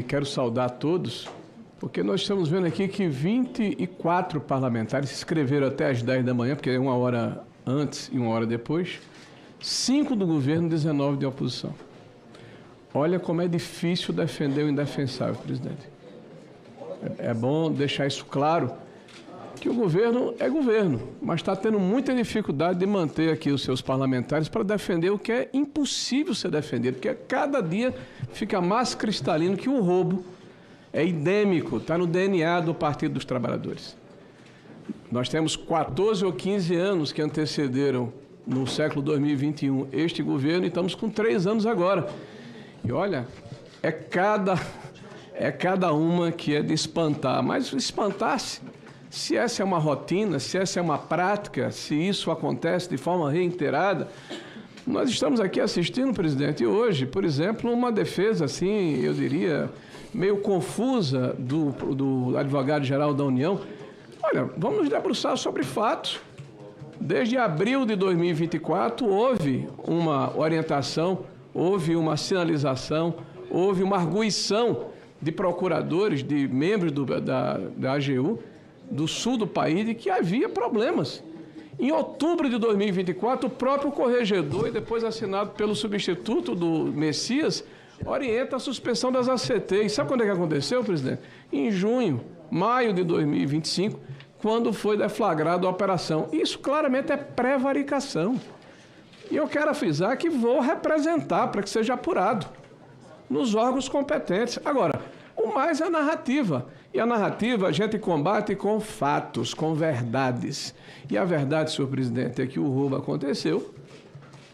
Quero saudar a todos, porque nós estamos vendo aqui que 24 parlamentares se inscreveram até às 10 da manhã, porque é uma hora antes e uma hora depois, 5 do governo, 19 de oposição. Olha como é difícil defender o indefensável, presidente. É bom deixar isso claro, que o governo é governo, mas está tendo muita dificuldade de manter aqui os seus parlamentares para defender o que é impossível ser defendido, porque cada dia fica mais cristalino que o roubo é endêmico, está no DNA do Partido dos Trabalhadores. Nós temos 14 ou 15 anos que antecederam, no século 2021, este governo, e estamos com 3 anos agora. E olha, é cada uma que é de espantar, mas espantar-se, se essa é uma rotina, se essa é uma prática, se isso acontece de forma reiterada. Nós estamos aqui assistindo, presidente, hoje, por exemplo, uma defesa, assim, eu diria, meio confusa do advogado-geral da União. Olha, vamos nos debruçar sobre fatos. Desde abril de 2024, houve uma orientação, houve uma sinalização, houve uma arguição de procuradores, de membros da AGU, do sul do país, de que havia problemas. Em outubro de 2024, o próprio corregedor, e depois assinado pelo substituto do Messias, orienta a suspensão das ACTs. Sabe quando é que aconteceu, presidente? Em junho, maio de 2025, quando foi deflagrada a operação. Isso claramente é prevaricação. E eu quero frisar que vou representar para que seja apurado nos órgãos competentes. Agora, o mais é a narrativa. E a narrativa a gente combate com fatos, com verdades. E a verdade, senhor presidente, é que o roubo aconteceu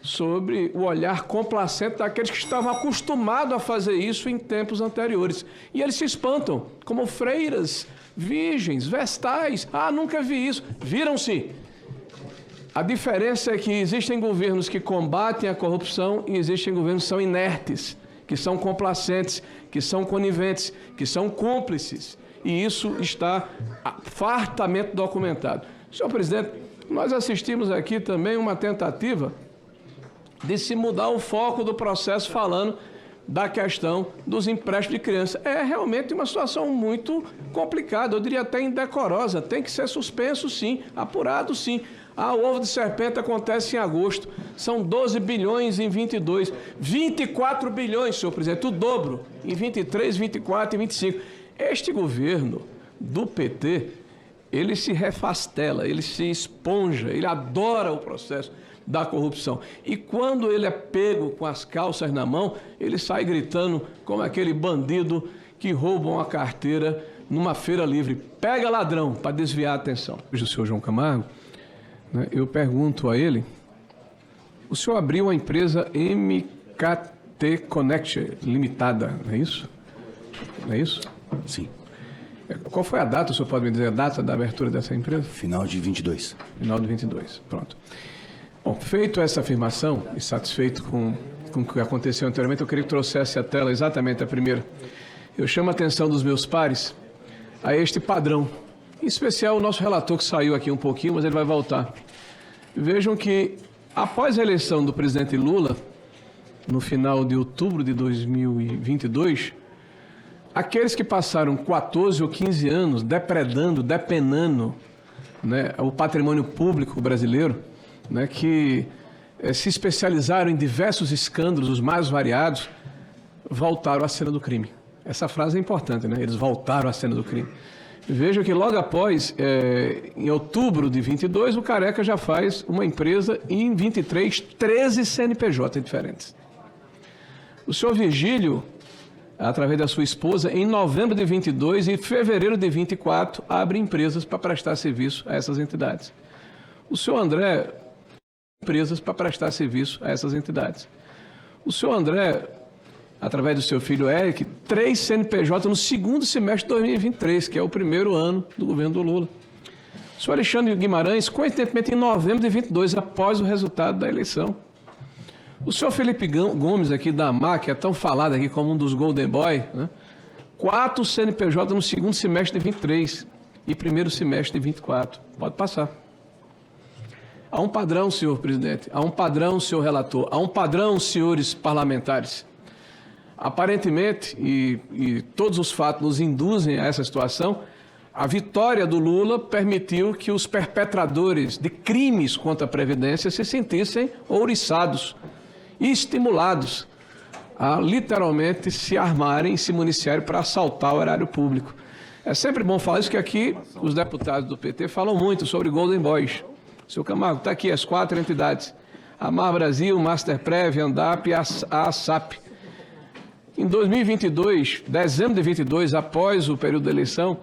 sobre o olhar complacente daqueles que estavam acostumados a fazer isso em tempos anteriores. E eles se espantam, como freiras, virgens, vestais. Ah, nunca vi isso. Viram-se. A diferença é que existem governos que combatem a corrupção e existem governos que são inertes, que são complacentes, que são coniventes, que são cúmplices. E isso está fartamente documentado. Senhor presidente, nós assistimos aqui também uma tentativa de se mudar o foco do processo falando da questão dos empréstimos de criança. É realmente uma situação muito complicada, eu diria até indecorosa. Tem que ser suspenso, sim, apurado, sim. Ah, o ovo de serpente acontece em agosto. São 12 bilhões em 22. 24 bilhões, senhor presidente, o dobro em 23, 24 e 25. Este governo do PT, ele se refastela, ele se esponja, ele adora o processo da corrupção. E quando ele é pego com as calças na mão, ele sai gritando como aquele bandido que rouba uma carteira numa feira livre. Pega ladrão, para desviar a atenção. Hoje o senhor João Camargo, eu pergunto a ele, o senhor abriu a empresa MKT Connect Limitada, não é isso? Não é isso? Sim. Qual foi a data, o senhor pode me dizer a data da abertura dessa empresa? Final de 22. Final de 22, pronto. Bom, feito essa afirmação e satisfeito com o que aconteceu anteriormente, eu queria que trouxesse à tela exatamente a primeira. Eu chamo a atenção dos meus pares a este padrão. Em especial o nosso relator que saiu aqui um pouquinho, mas ele vai voltar. Vejam que após a eleição do presidente Lula, no final de outubro de 2022, aqueles que passaram 14 ou 15 anos depredando, depenando, o patrimônio público brasileiro, que se especializaram em diversos escândalos, os mais variados, voltaram à cena do crime. Essa frase é importante, eles voltaram à cena do crime. Veja que logo após, em outubro de 22, o Careca já faz uma empresa e em 23, 13 CNPJ diferentes. O senhor Virgílio, através da sua esposa, em novembro de 22 e fevereiro de 24, abre empresas para prestar serviço a essas entidades. O senhor André, empresas para prestar serviço a essas entidades. O senhor André, através do seu filho Eric, 3 CNPJ no segundo semestre de 2023, que é o primeiro ano do governo do Lula. O senhor Alexandre Guimarães, coincidentemente em novembro de 22, após o resultado da eleição. O senhor Felipe Gomes, aqui da AMAR, que é tão falado aqui como um dos Golden Boy, 4 CNPJ no segundo semestre de 23 e primeiro semestre de 24. Pode passar. Há um padrão, senhor presidente, há um padrão, senhor relator, há um padrão, senhores parlamentares. Aparentemente, e todos os fatos nos induzem a essa situação, a vitória do Lula permitiu que os perpetradores de crimes contra a Previdência se sentissem ouriçados e estimulados a literalmente se armarem e se municiarem para assaltar o erário público. É sempre bom falar isso, que aqui os deputados do PT falam muito sobre Golden Boys. Seu Camargo, está aqui as 4 entidades: Amar Brasil, Masterprev, Andap e a ASAP. Em 2022, dezembro de 2022, após o período da eleição,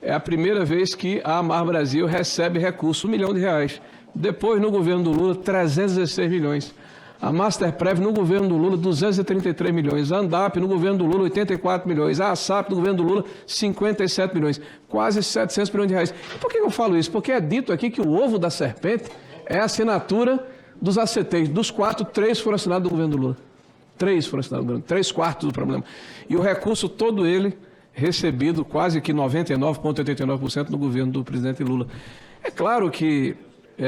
é a primeira vez que a Amar Brasil recebe recurso, R$1 milhão. Depois, no governo do Lula, 316 milhões. A Masterprev, no governo do Lula, 233 milhões. A Andap, no governo do Lula, 84 milhões. A ASAP, no governo do Lula, 57 milhões. Quase 700 milhões de reais. Por que eu falo isso? Porque é dito aqui que o ovo da serpente é a assinatura dos ACTs. Dos 4, 3 foram assinados do governo do Lula. 3 foram assinados do governo, 3/4 do problema. E o recurso todo ele recebido quase que 99,89% no governo do presidente Lula. É claro que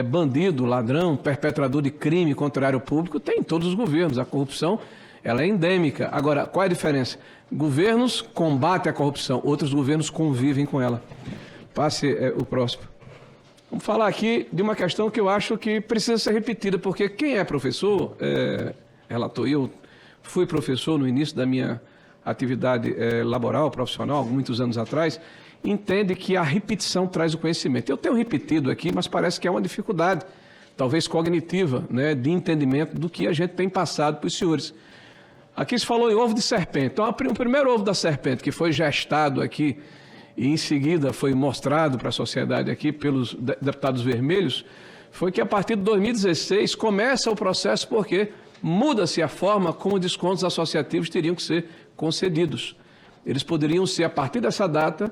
bandido, ladrão, perpetrador de crime contra o erário público tem em todos os governos. A corrupção, ela é endêmica. Agora, qual é a diferença? Governos combatem a corrupção, outros governos convivem com ela. Passe o próximo. Vamos falar aqui de uma questão que eu acho que precisa ser repetida, porque quem é professor, relator, eu fui professor no início da minha atividade laboral, profissional, muitos anos atrás, entende que a repetição traz o conhecimento. Eu tenho repetido aqui, mas parece que é uma dificuldade, talvez cognitiva, né, de entendimento do que a gente tem passado para os senhores. Aqui se falou em ovo de serpente. Então, o primeiro ovo da serpente que foi gestado aqui e em seguida foi mostrado para a sociedade aqui pelos deputados vermelhos, foi que a partir de 2016 começa o processo porque muda-se a forma como descontos associativos teriam que ser concedidos. Eles poderiam ser, a partir dessa data,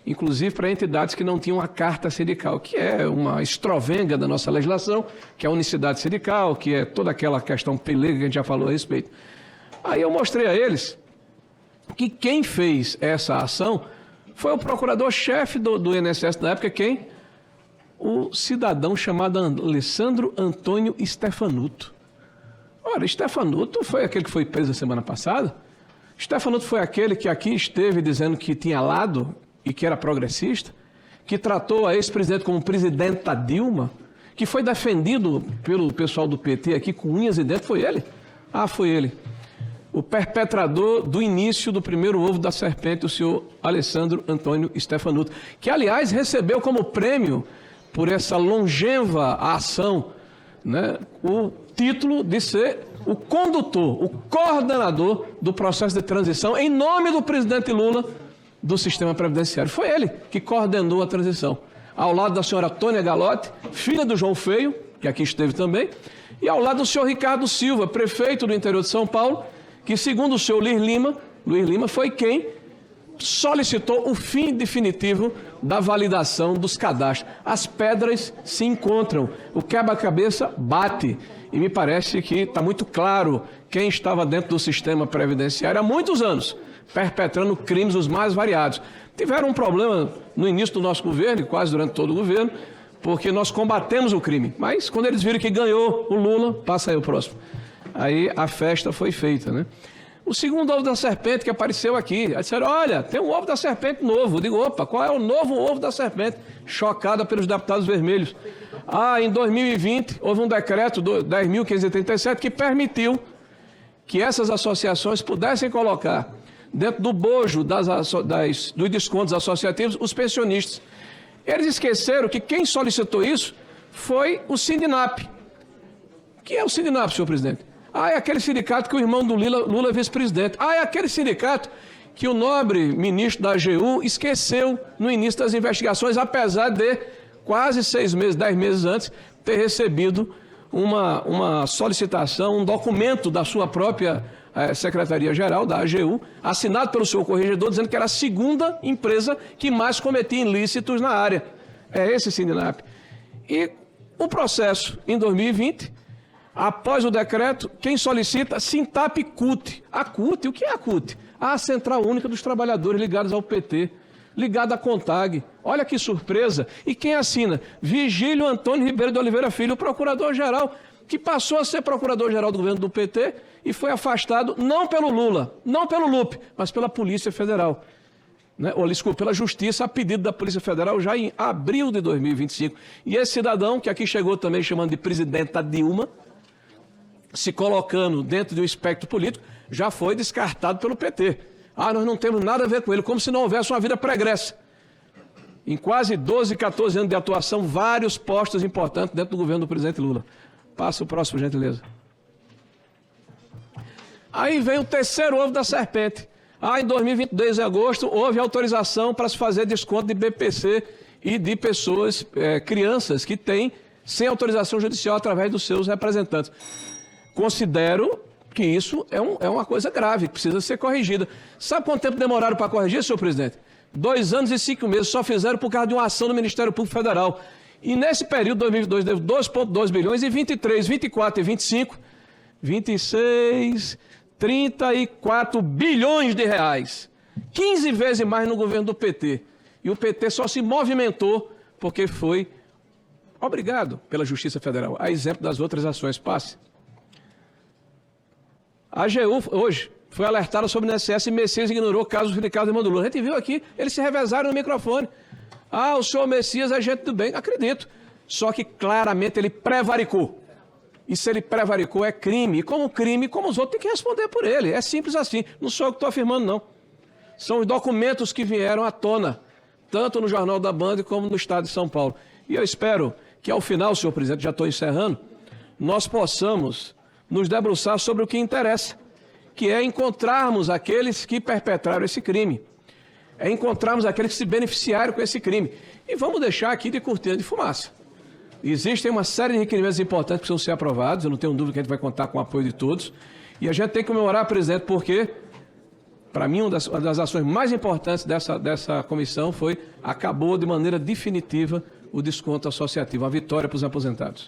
inclusive para entidades que não tinham a carta sindical, que é uma estrovenga da nossa legislação, que é a unicidade sindical, que é toda aquela questão pelega que a gente já falou a respeito. Aí eu mostrei a eles que quem fez essa ação foi o procurador-chefe do INSS na época, quem? O cidadão chamado Alessandro Antônio Stefanuto. Ora, Stefanuto foi aquele que foi preso a semana passada. Stefanuto foi aquele que aqui esteve dizendo que tinha lado e que era progressista, que tratou a ex-presidente como presidenta Dilma, que foi defendido pelo pessoal do PT aqui com unhas e dentes. Foi ele? Ah, foi ele. O perpetrador do início do primeiro ovo da serpente, o senhor Alessandro Antônio Stefanuto, que, aliás, recebeu como prêmio por essa longeva ação, né, o título de ser o condutor, o coordenador do processo de transição em nome do presidente Lula do sistema previdenciário. Foi ele que coordenou a transição, ao lado da senhora Tônia Galotti, filha do João Feio, que aqui esteve também, e ao lado do senhor Ricardo Silva, prefeito do interior de São Paulo, que, segundo o senhor Luiz Lima foi quem solicitou o fim definitivo da validação dos cadastros. As pedras se encontram, o quebra-cabeça bate. E me parece que está muito claro quem estava dentro do sistema previdenciário há muitos anos, perpetrando crimes os mais variados. Tiveram um problema no início do nosso governo, e quase durante todo o governo, porque nós combatemos o crime. Mas quando eles viram que ganhou o Lula, passa aí o próximo. Aí a festa foi feita, né? O segundo ovo da serpente que apareceu aqui, aí disseram, olha, tem um ovo da serpente novo. Eu digo, opa, qual é o novo ovo da serpente? Chocada pelos deputados vermelhos. Em 2020, houve um decreto 10.537 que permitiu que essas associações pudessem colocar dentro do bojo dos descontos associativos os pensionistas. Eles esqueceram que quem solicitou isso foi o Sindinap. O que é o Sindinap, senhor presidente? É aquele sindicato que o irmão do Lula é vice-presidente. É aquele sindicato que o nobre ministro da AGU esqueceu no início das investigações, apesar de quase 6 meses, 10 meses antes, ter recebido uma solicitação, um documento da sua própria Secretaria-Geral, da AGU, assinado pelo seu corregedor, dizendo que era a segunda empresa que mais cometia ilícitos na área. É esse Sindinap. E o processo, em 2020... após o decreto, quem solicita? Sintap-CUT. A CUT, o que é a CUT? A Central Única dos Trabalhadores ligados ao PT, ligada à CONTAG. Olha que surpresa. E quem assina? Vigílio Antônio Ribeiro de Oliveira Filho, o procurador-geral, que passou a ser procurador-geral do governo do PT e foi afastado não pelo Lula, não pelo Lupe, mas pela Polícia Federal. Né? Ou, desculpa, pela Justiça, a pedido da Polícia Federal, já em abril de 2025. E esse cidadão, que aqui chegou também chamando de presidenta Dilma, se colocando dentro de um espectro político, já foi descartado pelo PT. Ah, nós não temos nada a ver com ele, como se não houvesse uma vida pregressa. Em quase 12, 14 anos de atuação, vários postos importantes dentro do governo do presidente Lula. Passa o próximo, por gentileza. Aí vem o terceiro ovo da serpente. Em 2022, em agosto, houve autorização para se fazer desconto de BPC e de pessoas, crianças, que têm sem autorização judicial através dos seus representantes. Considero que isso é uma coisa grave, que precisa ser corrigida. Sabe quanto tempo demoraram para corrigir, senhor presidente? 2 anos e 5 meses, só fizeram por causa de uma ação do Ministério Público Federal. E nesse período, 2022, deu 2,2 bilhões, e 23, 24 e 25, 26, 34 bilhões de reais. 15 vezes mais no governo do PT. E o PT só se movimentou porque foi obrigado pela Justiça Federal. A exemplo das outras ações. Passe. A AGU, hoje, foi alertada sobre o INSS e Messias ignorou o caso do irmão do Lula. A gente viu aqui, eles se revezaram no microfone. O senhor Messias é gente do bem. Acredito. Só que claramente ele prevaricou. E se ele prevaricou, é crime. E como crime, como os outros, tem que responder por ele. É simples assim. Não sou eu que estou afirmando, não. São os documentos que vieram à tona, tanto no Jornal da Band como no Estado de São Paulo. E eu espero que, ao final, senhor presidente, já estou encerrando, nós possamos nos debruçar sobre o que interessa, que é encontrarmos aqueles que perpetraram esse crime. É encontrarmos aqueles que se beneficiaram com esse crime. E vamos deixar aqui de cortina de fumaça. Existem uma série de requerimentos importantes que precisam ser aprovados, eu não tenho dúvida que a gente vai contar com o apoio de todos. E a gente tem que comemorar, presidente, porque, para mim, uma das ações mais importantes dessa comissão acabou de maneira definitiva o desconto associativo, a vitória para os aposentados.